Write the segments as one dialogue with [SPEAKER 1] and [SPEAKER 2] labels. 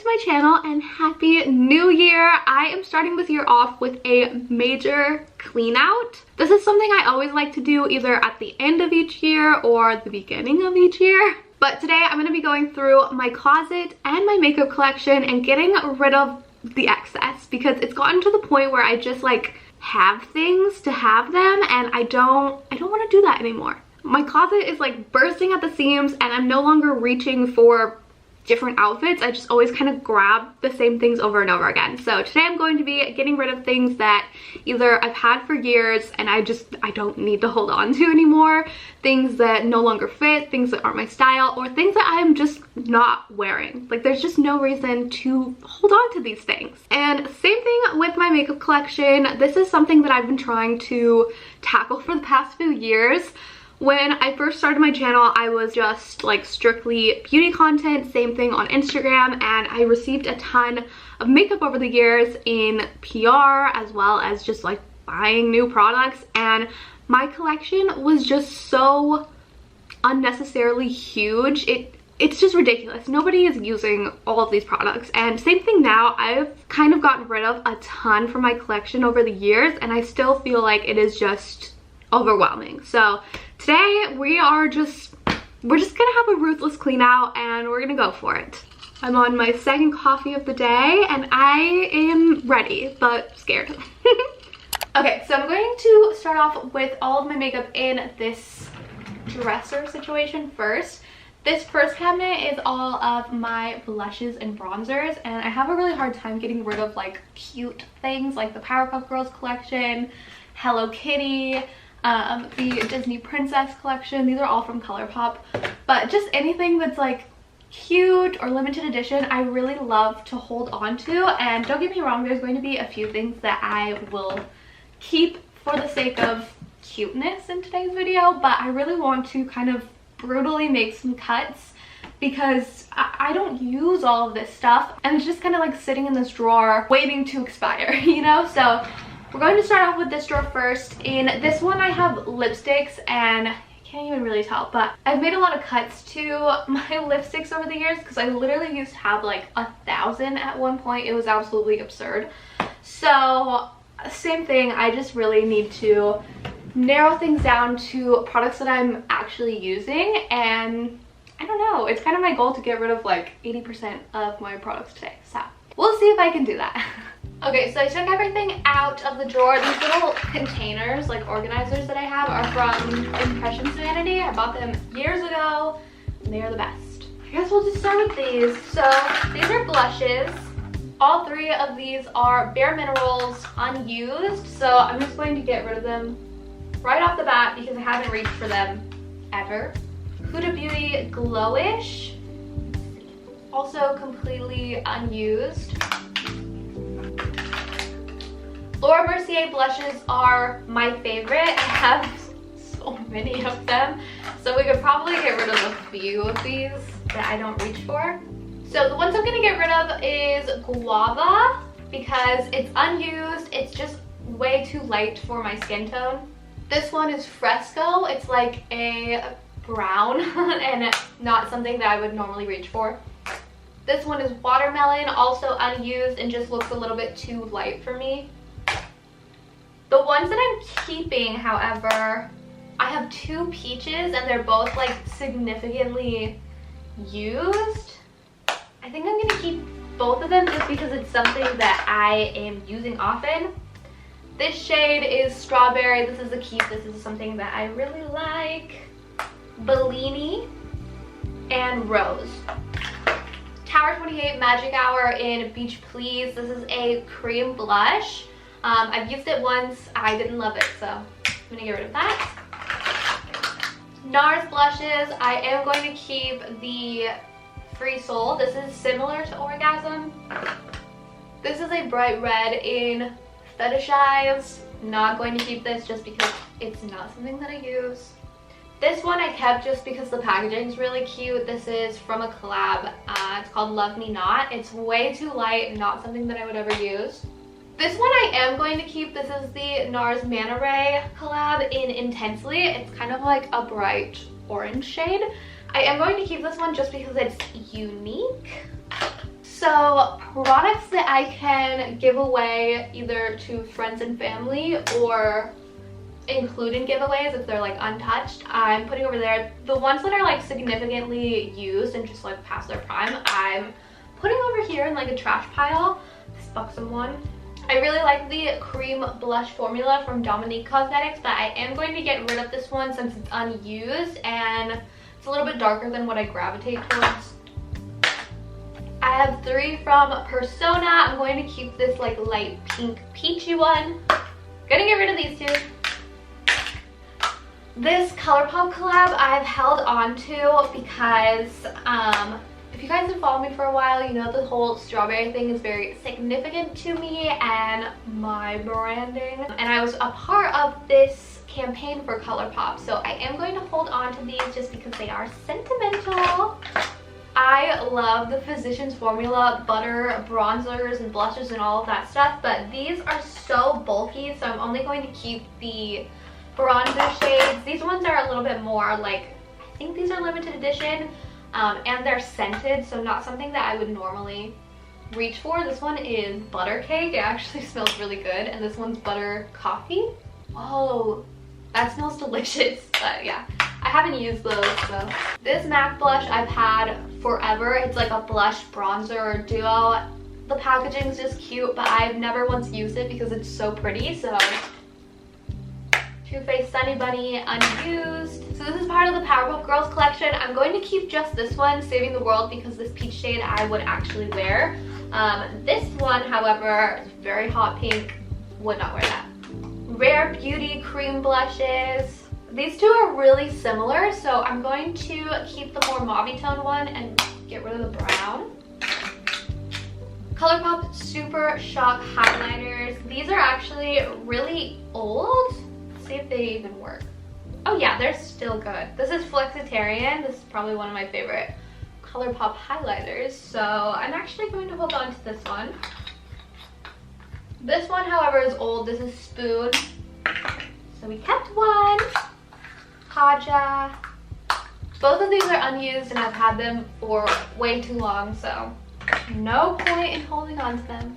[SPEAKER 1] to my channel and happy new year. I am starting this year off with a major clean out. This is something I always like to do either at the end of each year or the beginning of each year. But today I'm going to be going through my closet and my makeup collection and getting rid of the excess because it's gotten to the point where I just like have things to have them and I don't want to do that anymore. My closet is like bursting at the seams and I'm no longer reaching for different outfits. I just always kind of grab the same things over and over again. So today I'm going to be getting rid of things that either I've had for years and I don't need to hold on to anymore, things that no longer fit, things that aren't my style, or things that I'm just not wearing. Like there's just no reason to hold on to these things. And same thing with my makeup collection. This is something that I've been trying to tackle for the past few years. When I first started my channel, I was just like strictly beauty content, same thing on Instagram, and I received a ton of makeup over the years in PR as well as just like buying new products, and my collection was just so unnecessarily huge. It's just ridiculous. Nobody is using all of these products, and same thing now. I've kind of gotten rid of a ton from my collection over the years and I still feel like it is just overwhelming. So today we're just gonna have a ruthless clean out and we're gonna go for it. I'm on my second coffee of the day and I am ready but scared. Okay, so I'm going to start off with all of my makeup in this dresser situation first. This first cabinet is all of my blushes and bronzers, and I have a really hard time getting rid of like cute things like the Powerpuff Girls collection, Hello Kitty, the Disney Princess collection. These are all from ColourPop, but just anything that's like cute or limited edition I really love to hold on to. And don't get me wrong, there's going to be a few things that I will keep for the sake of cuteness in today's video, but I really want to kind of brutally make some cuts because I don't use all of this stuff and it's just kind of like sitting in this drawer waiting to expire, you know? So we're going to start off with this drawer first. In this one I have lipsticks, and I can't even really tell, but I've made a lot of cuts to my lipsticks over the years because I literally used to have like 1,000 at one point. It was absolutely absurd. So same thing, I just really need to narrow things down to products that I'm actually using, and I don't know, it's kind of my goal to get rid of like 80% of my products today, so we'll see if I can do that. Okay, so I took everything out of the drawer. These little containers, like organizers that I have, are from Impressions Vanity. I bought them years ago and they are the best. I guess we'll just start with these. So these are blushes. All three of these are Bare Minerals unused, so I'm just going to get rid of them right off the bat because I haven't reached for them ever. Huda Beauty Glowish, also completely unused. Laura Mercier blushes are my favorite. I have so many of them, so we could probably get rid of a few of these that I don't reach for. So the ones I'm gonna get rid of is Guava because it's unused. It's just way too light for my skin tone. This one is Fresco. It's like a brown and not something that I would normally reach for. This one is Watermelon, also unused and just looks a little bit too light for me. The ones that I'm keeping, however, I have two Peaches and they're both like significantly used. I think I'm gonna keep both of them just because it's something that I am using often. This shade is Strawberry. This is a keep. This is something that I really like. Bellini and Rose. Tower 28 Magic Hour in Beach Please. This is a cream blush. I've used it once. I didn't love it, so I'm gonna get rid of that. NARS blushes. I am going to keep the Free Soul. This is similar to Orgasm. This is a bright red in Fetishize. Not going to keep this just because it's not something that I use. This one I kept just because the packaging is really cute. This is from a collab. It's called Love Me Not. It's way too light, not something that I would ever use. This one I am going to keep. This is the NARS Manta Ray collab in Intensely. It's kind of like a bright orange shade. I am going to keep this one just because it's unique. So So products that I can give away either to friends and family or include in giveaways if they're like untouched, I'm putting over there. The ones that are like significantly used and just like past their prime, I'm putting over here in like a trash pile. This buxom one. I really like the cream blush formula from Dominique Cosmetics, but I am going to get rid of this one since it's unused and it's a little bit darker than what I gravitate towards. I have 3 from Persona. I'm going to keep this like light pink peachy one. Gonna get rid of these 2. This ColourPop collab I've held on to because if you guys have followed me for a while, you know the whole strawberry thing is very significant to me and my branding. And I was a part of this campaign for ColourPop, so I am going to hold on to these just because they are sentimental. I love the Physicians Formula butter bronzers and blushes and all of that stuff, but these are so bulky, so I'm only going to keep the bronzer shades. These ones are a little bit more like, I think these are limited edition. And they're scented, so not something that I would normally reach for. This one is butter cake. It actually smells really good. And this one's butter coffee. Oh, that smells delicious. But yeah, I haven't used those. So this MAC blush I've had forever. It's like a blush bronzer duo. The packaging is just cute, but I've never once used it because it's so pretty. So Too Faced Sunny Bunny unused. So this is part of the Powerpuff Girls collection. I'm going to keep just this one, Saving the World, because this peach shade I would actually wear. This one, however, is very hot pink. Would not wear that. Rare Beauty cream blushes. These 2 are really similar, so I'm going to keep the more mauve tone one and get rid of the brown. ColourPop Super Shock highlighters. These are actually really old. See if they even work. Oh yeah, they're still good. This is Flexitarian. This is probably one of my favorite ColourPop highlighters, so I'm actually going to hold on to this one. This one, however, is old. This is Spoon. So we kept one. Kaja. Both of these are unused and I've had them for way too long, so no point in holding on to them.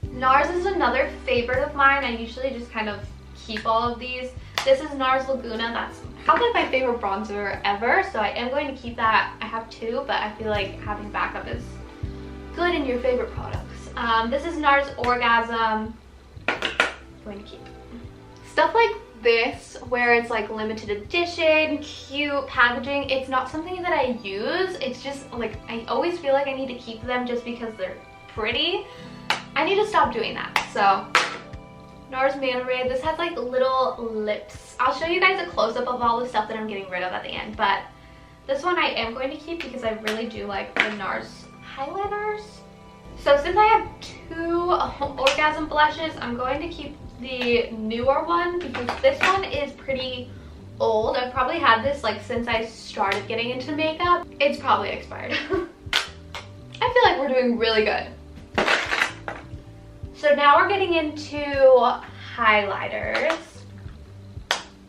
[SPEAKER 1] NARS is another favorite of mine. I usually just kind of keep all of these. This is NARS Laguna. That's probably my favorite bronzer ever, so I am going to keep that. I have 2, but I feel like having backup is good in your favorite products. This is NARS Orgasm. I'm going to keep stuff like this where it's like limited edition, cute packaging. It's not something that I use. It's just like I always feel like I need to keep them just because they're pretty. I need to stop doing that. So NARS Manta Ray. This has like little lips. I'll show you guys a close-up of all the stuff that I'm getting rid of at the end, but this one I am going to keep because I really do like the NARS highlighters. So since I have 2 Orgasm blushes, I'm going to keep the newer one because this one is pretty old. I've probably had this like since I started getting into makeup. It's probably expired. I feel like we're doing really good. So now we're getting into highlighters.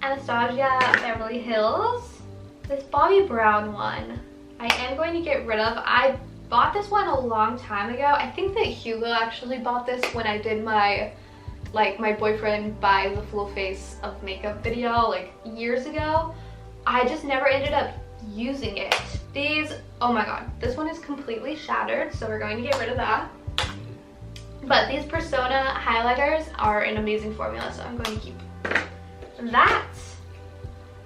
[SPEAKER 1] Anastasia Beverly Hills. This Bobbi Brown one I am going to get rid of. I bought this one a long time ago. I think that Hugo actually bought this when I did my my boyfriend buys a full face of makeup video like years ago. I just never ended up using it. These, oh my god, this one is completely shattered, so we're going to get rid of that. But these Persona highlighters are an amazing formula, so I'm going to keep that.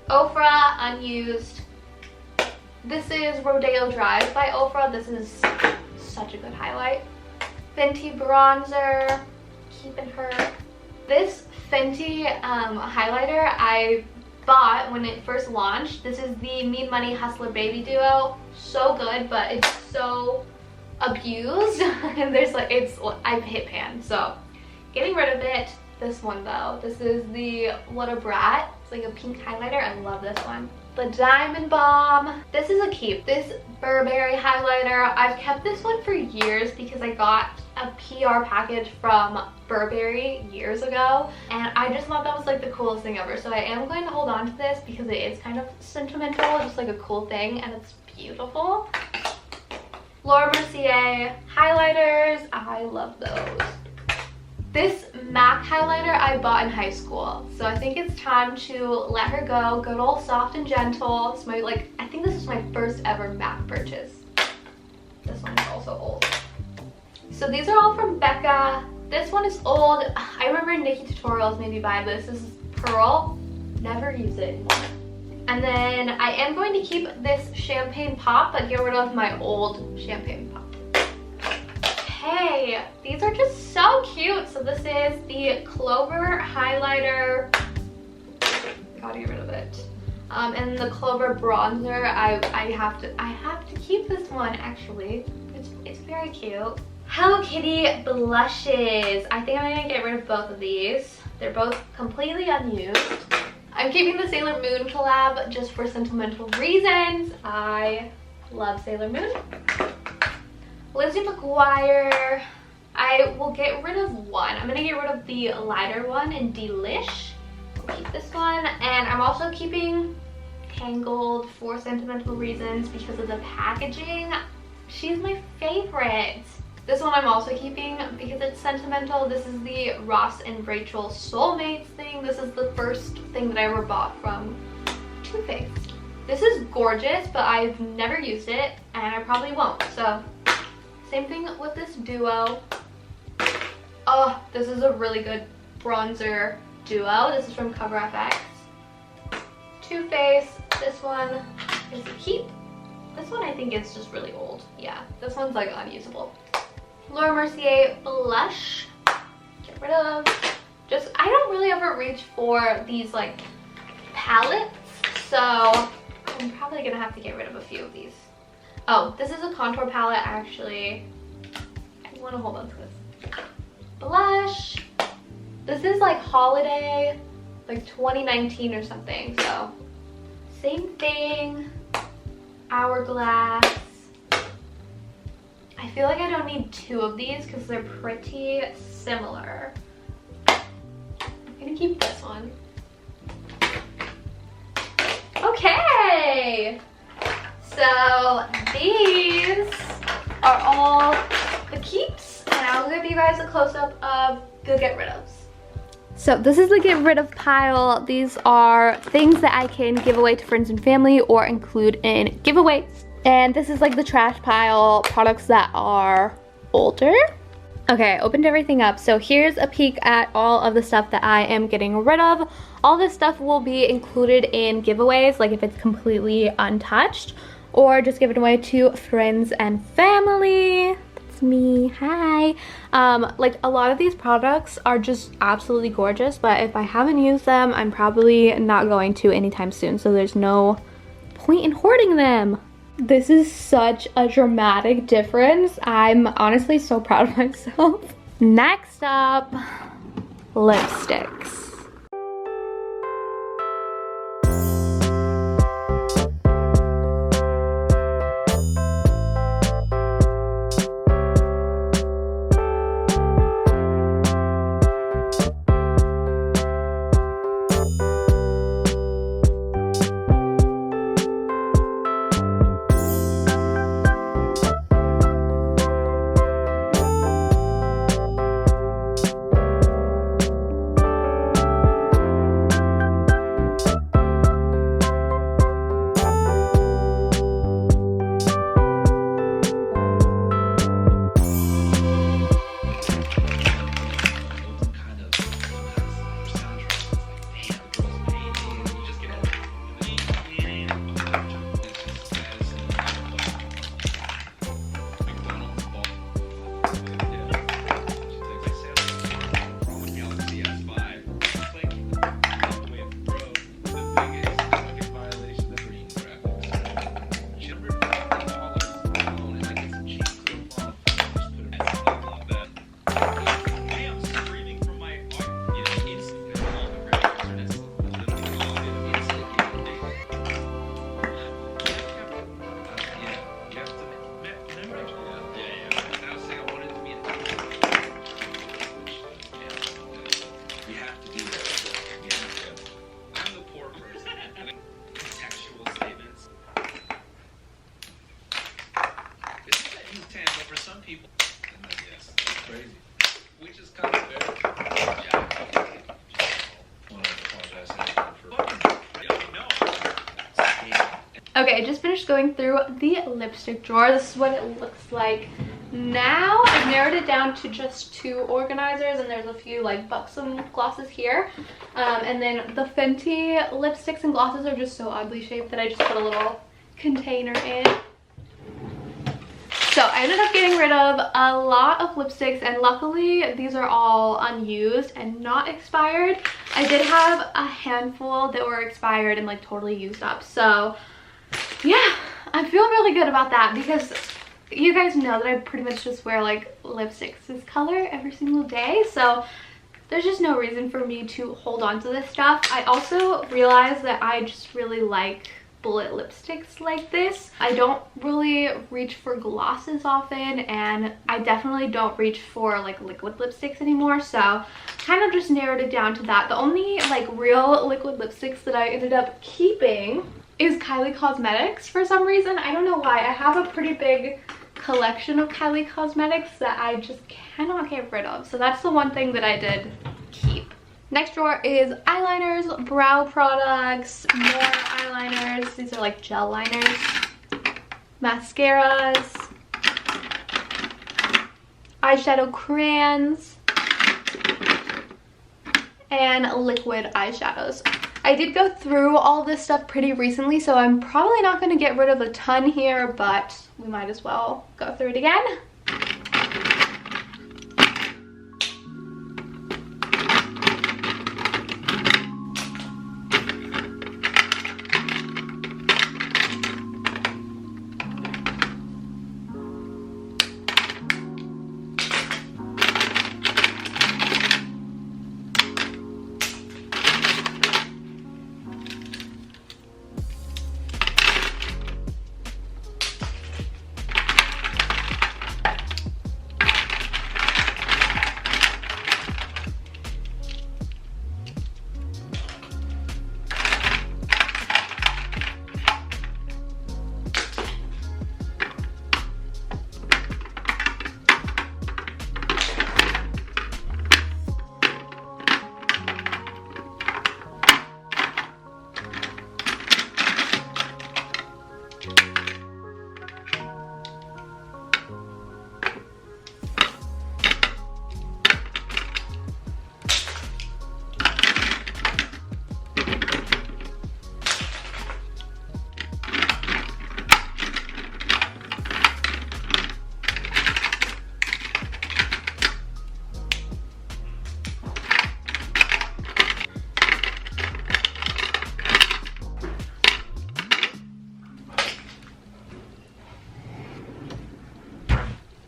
[SPEAKER 1] Ofra unused. This is Rodeo Drive by Ofra. This is such a good highlight. Fenty bronzer, keeping her. This Fenty highlighter I bought when it first launched. This is the Mean Money Hustler Baby Duo. So good, but it's so abused. And there's like, I've hit pan, so getting rid of it. This one though, this is the What a Brat. It's like a pink highlighter. I love this one. The Diamond Bomb. This is a keep. This Burberry highlighter. I've kept this one for years because I got a PR package from Burberry years ago and I just thought that was like the coolest thing ever. So I am going to hold on to this because it is kind of sentimental, just like a cool thing, and it's beautiful. Laura Mercier highlighters. I love those. This MAC highlighter I bought in high school, so I think it's time to let her go. Good old Soft and Gentle. It's my, I think this is my first ever MAC purchase. This one is also old. So these are all from Becca. This one is old. I remember Nikki Tutorials made me buy this. This is Pearl. Never use it anymore. And then I am going to keep this champagne pop, but get rid of my old champagne pop. Okay, these are just so cute. So this is the Clover highlighter. Gotta get rid of it. And the Clover bronzer. I have to keep this one actually. It's very cute. Hello Kitty blushes. I think I'm gonna get rid of both of these. They're both completely unused. I'm keeping the Sailor Moon collab just for sentimental reasons. I love Sailor Moon. Lizzie McGuire. I will get rid of one. I'm gonna get rid of the lighter one in Delish. I'll keep this one. And I'm also keeping Tangled for sentimental reasons because of the packaging. She's my favorite. This one I'm also keeping because it's sentimental. This is the Ross and Rachel Soulmates thing. This is the first thing that I ever bought from Too Faced. This is gorgeous, but I've never used it and I probably won't. So same thing with this duo. Oh, this is a really good bronzer duo. This is from Cover FX. Too Faced. This one is a keep. This one I think is just really old. Yeah, this one's like unusable. Laura Mercier blush. Get rid of. Just, I don't really ever reach for these like palettes, so I'm probably gonna have to get rid of a few of these. Oh, this is a contour palette actually. I want to hold on to this. Blush. This is like holiday, like 2019 or something, so same thing. Hourglass. I feel like I don't need two of these because they're pretty similar. I'm gonna keep this one. Okay, so these are all the keeps, and I'll give you guys a close-up of the get rid ofs. So this is the get rid of pile. These are things that I can give away to friends and family or include in giveaways. And this is like the trash pile, products that are older. Okay, I opened everything up. So here's a peek at all of the stuff that I am getting rid of. All this stuff will be included in giveaways, like if it's completely untouched, or just give it away to friends and family. That's me, hi. Like a lot of these products are just absolutely gorgeous, but if I haven't used them, I'm probably not going to anytime soon. So there's no point in hoarding them. This is such a dramatic difference. I'm honestly so proud of myself. Next up, lipsticks.
[SPEAKER 2] which is kind of fair.
[SPEAKER 1] Okay, I just finished going through the lipstick drawer. This is what it looks like now. I've narrowed it down to just 2 organizers, and there's a few like buxom glosses here. And then the Fenty lipsticks and glosses are just so oddly shaped that I just put a little container in. So I ended up getting rid of a lot of lipsticks, and luckily these are all unused and not expired. I did have a handful that were expired and like totally used up. So yeah, I feel really good about that because you guys know that I pretty much just wear like lipsticks this color every single day. So there's just no reason for me to hold on to this stuff. I also realized that I just really like bullet lipsticks like this. I don't really reach for glosses often, and I definitely don't reach for like liquid lipsticks anymore, so kind of just narrowed it down to that. The only like real liquid lipsticks that I ended up keeping is Kylie Cosmetics for some reason. I don't know why. I have a pretty big collection of Kylie Cosmetics that I just cannot get rid of, so that's the one thing that I did keep. Next drawer is eyeliners, brow products, more eyeliners. These are like gel liners, mascaras, eyeshadow crayons, and liquid eyeshadows. I did go through all this stuff pretty recently, so I'm probably not going to get rid of a ton here, but we might as well go through it again.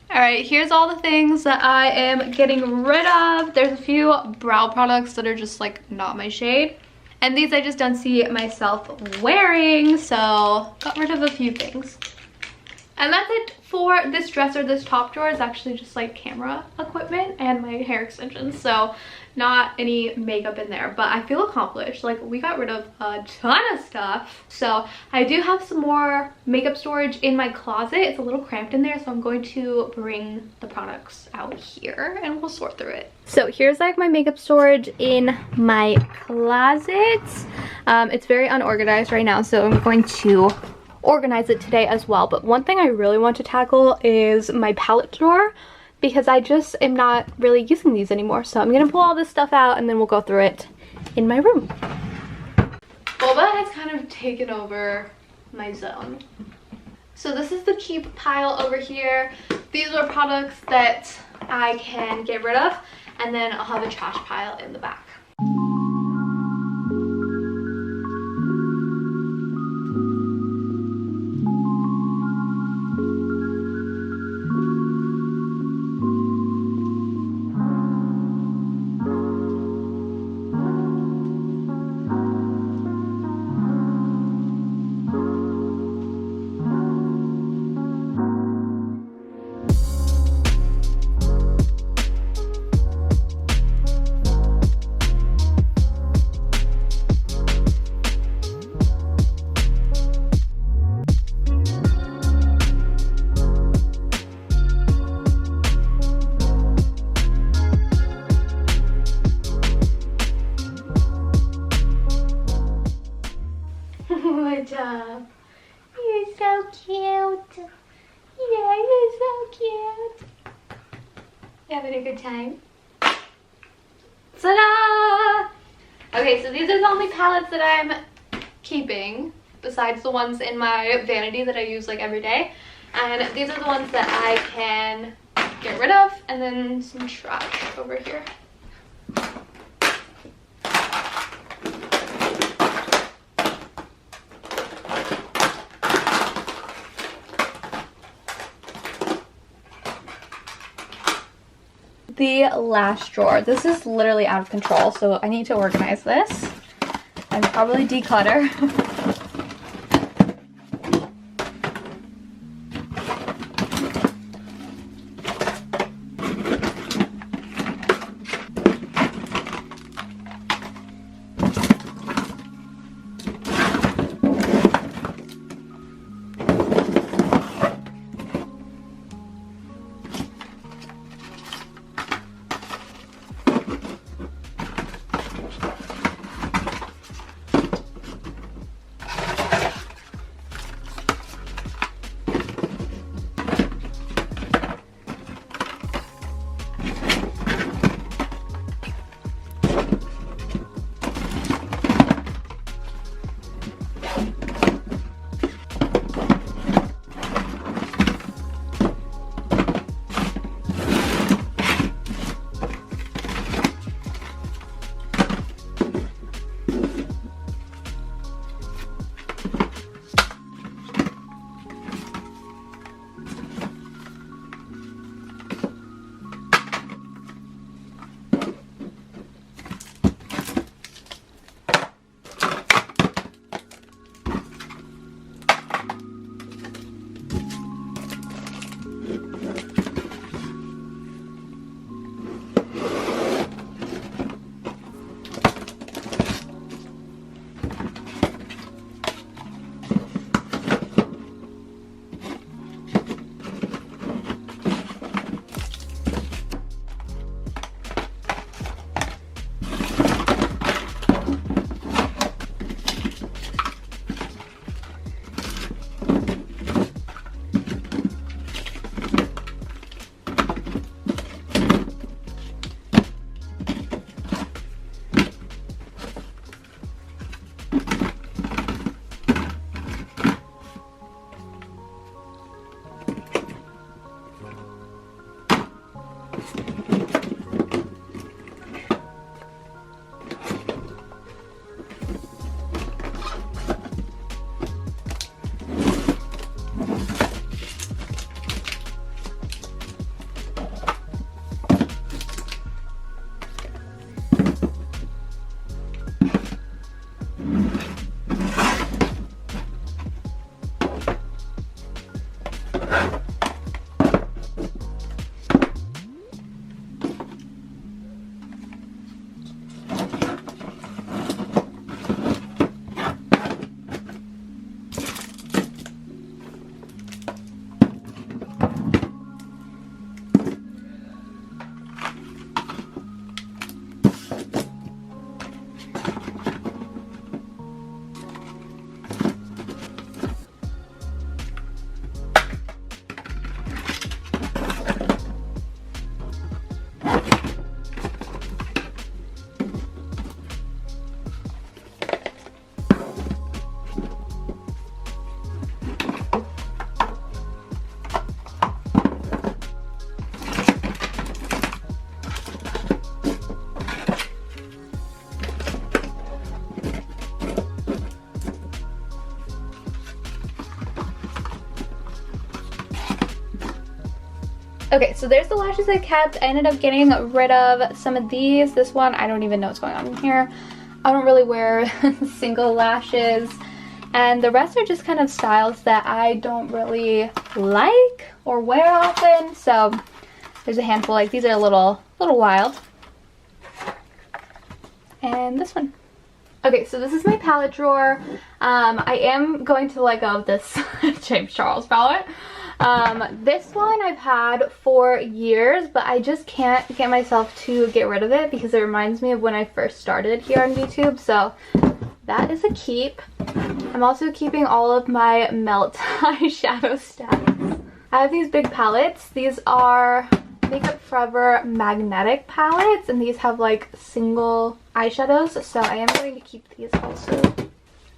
[SPEAKER 1] Alright, here's all the things that I am getting rid of. There's a few brow products that are just like not my shade. And these I just don't see myself wearing, so got rid of a few things. And that's it for this dresser. This top drawer is actually just like camera equipment and my hair extensions, so not any makeup in there, but I feel accomplished. Like, we got rid of a ton of stuff. So I do have some more makeup storage in my closet. It's a little cramped in there, so I'm going to bring the products out here and we'll sort through it. So here's like my makeup storage in my closet. It's very unorganized right now, so I'm going to organize it today as well. But one thing I really want to tackle is my palette drawer, because I just am not really using these anymore. So I'm gonna pull all this stuff out and then we'll go through it in my room. Boba has kind of taken over my zone. So this is the keep pile over here. These are products that I can get rid of, and then I'll have a trash pile in the back.
[SPEAKER 2] having a good time? Ta-da! Okay, so these are the only palettes that I'm keeping, besides the ones in my vanity that I use like every day. And these are the ones that I can get rid of, and then some trash over here.
[SPEAKER 1] The lash drawer. This is literally out of control, so I need to organize this and probably declutter. Okay, so there's the lashes I kept. I ended up getting rid of some of these. This one, I don't even know what's going on in here. I don't really wear single lashes. And the rest are just kind of styles that I don't really like or wear often. So there's a handful, like these are a little wild. And this one. Okay, so this is my palette drawer. I am going to let go of this James Charles palette. This one I've had for years, but I just can't get myself to get rid of it because it reminds me of when I first started here on YouTube. So that is a keep. I'm also keeping all of my Melt eyeshadow stacks. I have these big palettes. These are Makeup Forever magnetic palettes, and these have like single eyeshadows, so I am going to keep these also.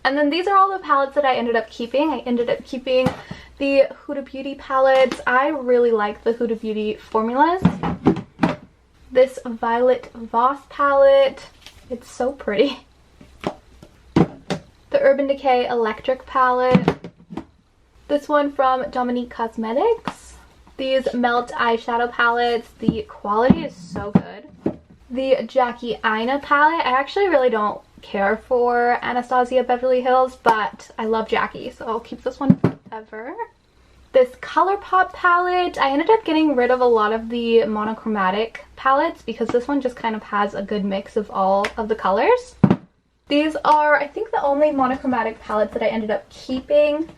[SPEAKER 1] And then these are all the palettes that I ended up keeping. I ended up keeping the Huda Beauty palettes. I really like the Huda Beauty formulas. This Violet Voss palette, it's so pretty. The Urban Decay Electric palette. This one from Dominique Cosmetics. These Melt eyeshadow palettes, the quality is so good. The Jackie Aina palette, I actually really don't care for Anastasia Beverly Hills, but I love Jackie, so I'll keep this one forever. This ColourPop palette, I ended up getting rid of a lot of the monochromatic palettes because this one just kind of has a good mix of all of the colors. These are, I think, the only monochromatic palettes that I ended up keeping,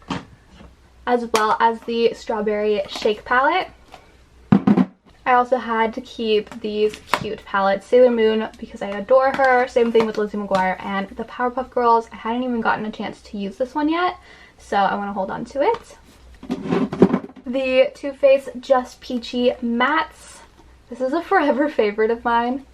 [SPEAKER 1] as well as the Strawberry Shake palette. I also had to keep these cute palettes, Sailor Moon, because I adore her. Same thing with Lizzie McGuire and the Powerpuff Girls. I hadn't even gotten a chance to use this one yet, so I want to hold on to it. The Too Faced Just Peachy Mattes. This is a forever favorite of mine.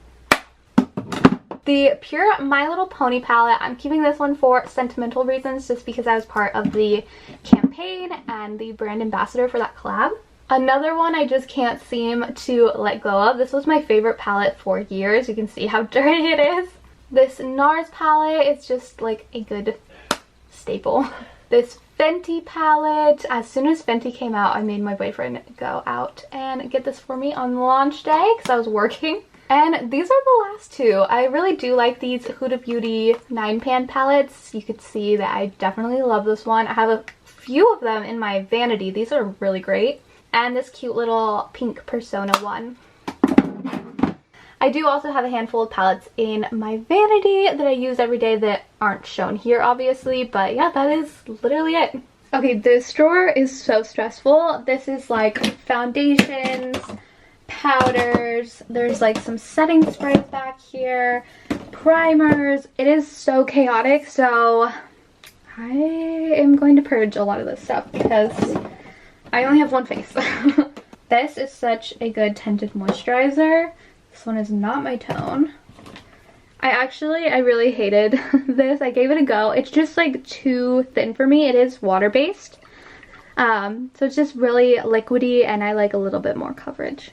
[SPEAKER 1] The Pure My Little Pony palette. I'm keeping this one for sentimental reasons, just because I was part of the campaign and the brand ambassador for that collab. Another one I just can't seem to let go of. This was my favorite palette for years. You can see how dirty it is. This NARS palette is just like a good staple. This Fenty palette. As soon as Fenty came out, I made my boyfriend go out and get this for me on launch day because I was working. And these are the last two. I really do like these Huda Beauty 9-pan palettes. You could see that I definitely love this one. I have a few of them in my vanity. These are really great. And this cute little pink Persona one. I do also have a handful of palettes in my vanity that I use every day that aren't shown here, obviously. But yeah, that is literally it. Okay, this drawer is so stressful. This is like foundations, powders, there's like some setting sprays back here, primers. It is so chaotic, so I am going to purge a lot of this stuff because I only have one face. This is such a good tinted moisturizer. This one is not my tone. I really hated this. I gave it a go. It's just like too thin for me. It is water-based. So it's just really liquidy and I like a little bit more coverage.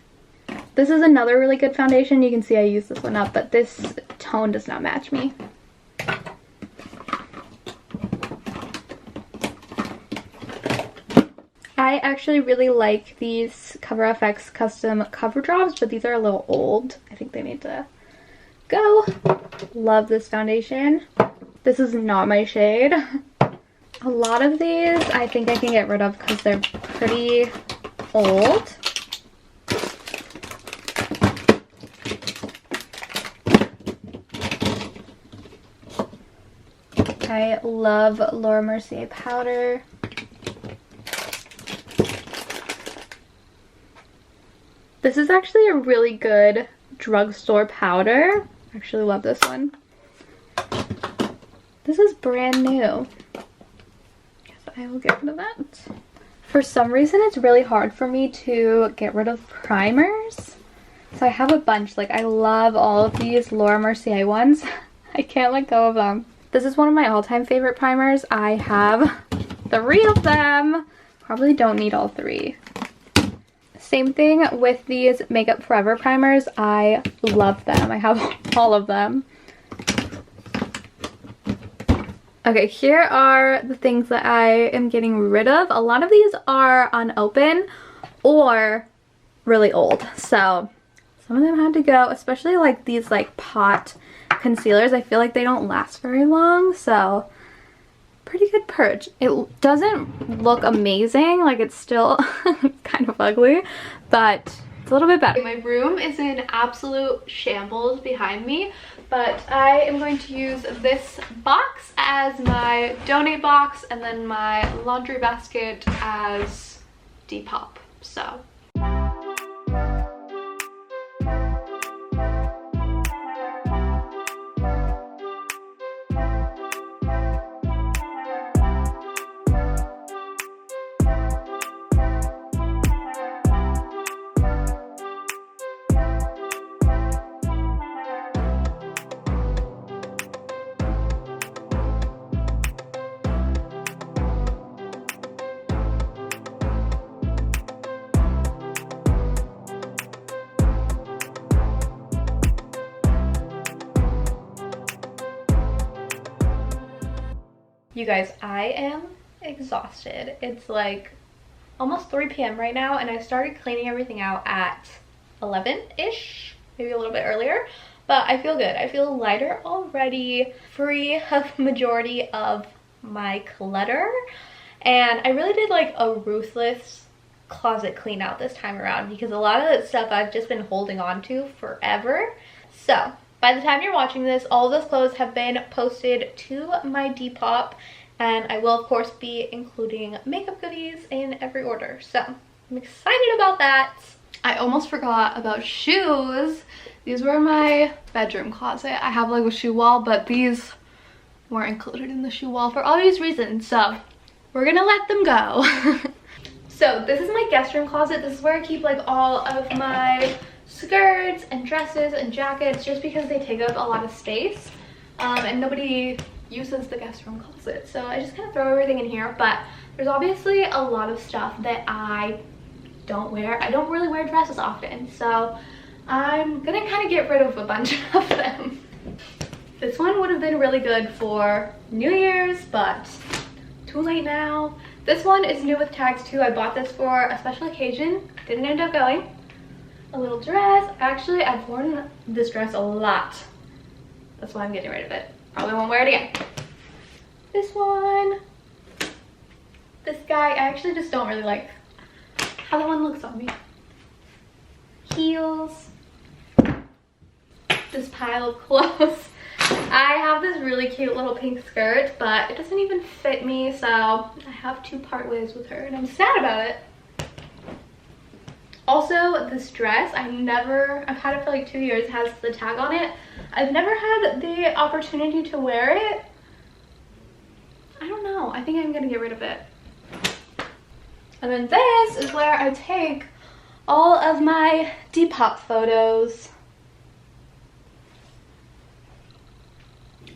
[SPEAKER 1] This is another really good foundation. You can see I used this one up, but this tone does not match me. I actually really like these CoverFX custom cover drops, but these are a little old. I think they need to go. Love this foundation. This is not my shade. A lot of these I think I can get rid of because they're pretty old. I love Laura Mercier powder. This is actually a really good drugstore powder. I actually love this one. This is brand new. Guess I will get rid of that. For some reason, it's really hard for me to get rid of primers. So I have a bunch. Like, I love all of these Laura Mercier ones. I can't let go of them. This is one of my all-time favorite primers. I have 3 of them. Probably don't need all 3. Same thing with these Makeup Forever primers. I love them. I have all of them. Okay, here are the things that I am getting rid of. A lot of these are unopened or really old. So some of them had to go, especially like these like pot concealers. I feel like they don't last very long. So pretty good purge. It doesn't look amazing, like it's still kind of ugly, but it's a little bit better. My room is in absolute shambles behind me, but I am going to use this box as my donate box and then my laundry basket as Depop. So
[SPEAKER 2] You guys, I am exhausted. It's like almost 3 p.m. right now, and I started cleaning everything out at 11-ish, maybe a little bit earlier, but I feel good. I feel lighter already, free of majority of my clutter, and I really did like a ruthless closet clean out this time around because a lot of that stuff I've just been holding on to forever. So by the time you're watching this, all of those clothes have been posted to my Depop, and I will of course be including makeup goodies in every order. So I'm excited about that. I almost forgot about shoes. These were in my bedroom closet. I have like a shoe wall, but these weren't included in the shoe wall for obvious reasons. So we're gonna let them go. So this is my guest room closet. This is where I keep like all of my skirts and dresses and jackets, just because they take up a lot of space, and nobody uses the guest room closet, so I just kind of throw everything in here. But there's obviously a lot of stuff that I don't wear. I don't really wear dresses often, so I'm gonna kind of get rid of a bunch of them. This one would have been really good for New Year's, but too late now. This one is new with tags too. I bought this for a special occasion, didn't end up going. A little dress. Actually, I've worn this dress a lot. That's why I'm getting rid of it. Probably won't wear it again. This one. This guy, I actually just don't really like how that one looks on me. Heels. This pile of clothes. I have this really cute little pink skirt, but it doesn't even fit me, so I have to part ways with her, and I'm sad about it. Also, this dress, I've had it for like 2 years, it has the tag on it. I've never had the opportunity to wear it. I don't know, I think I'm gonna get rid of it. And then this is where I take all of my Depop photos.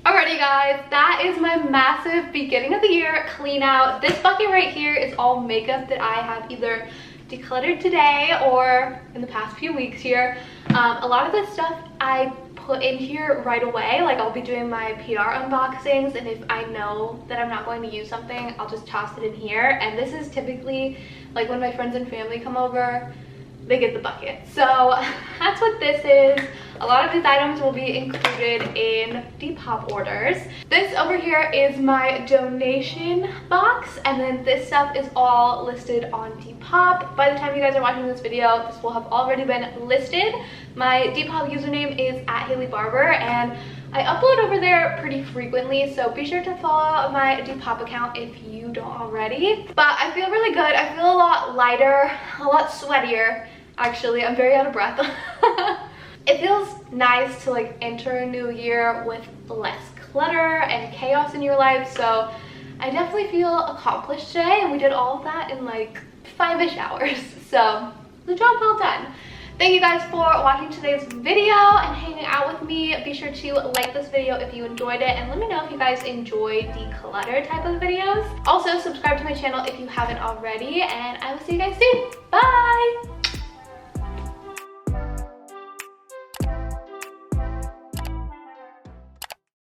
[SPEAKER 2] Alrighty guys, that is my massive beginning of the year clean out. This bucket right here is all makeup that I have either decluttered today or in the past few weeks here. A lot of this stuff I put in here right away. Like, I'll be doing my PR unboxings, and if I know that I'm not going to use something, I'll just toss it in here. And this is typically like when my friends and family come over, they get the bucket. So that's what this is. A lot of these items will be included in Depop orders. This over here is my donation box, and then this stuff is all listed on Depop. By the time you guys are watching this video, this will have already been listed. My Depop username is @HailieBarber, and I upload over there pretty frequently, so be sure to follow my Depop account if you don't already. But I feel really good. I feel a lot lighter, a lot sweatier. Actually, I'm very out of breath. It feels nice to like enter a new year with less clutter and chaos in your life, so I definitely feel accomplished today, and we did all of that in like 5-ish hours, so the job well done. Thank you guys for watching today's video and hanging out with me. Be sure to like this video if you enjoyed it, and let me know if you guys enjoy declutter type of videos. Also, subscribe to my channel if you haven't already, and I will see you guys soon. Bye!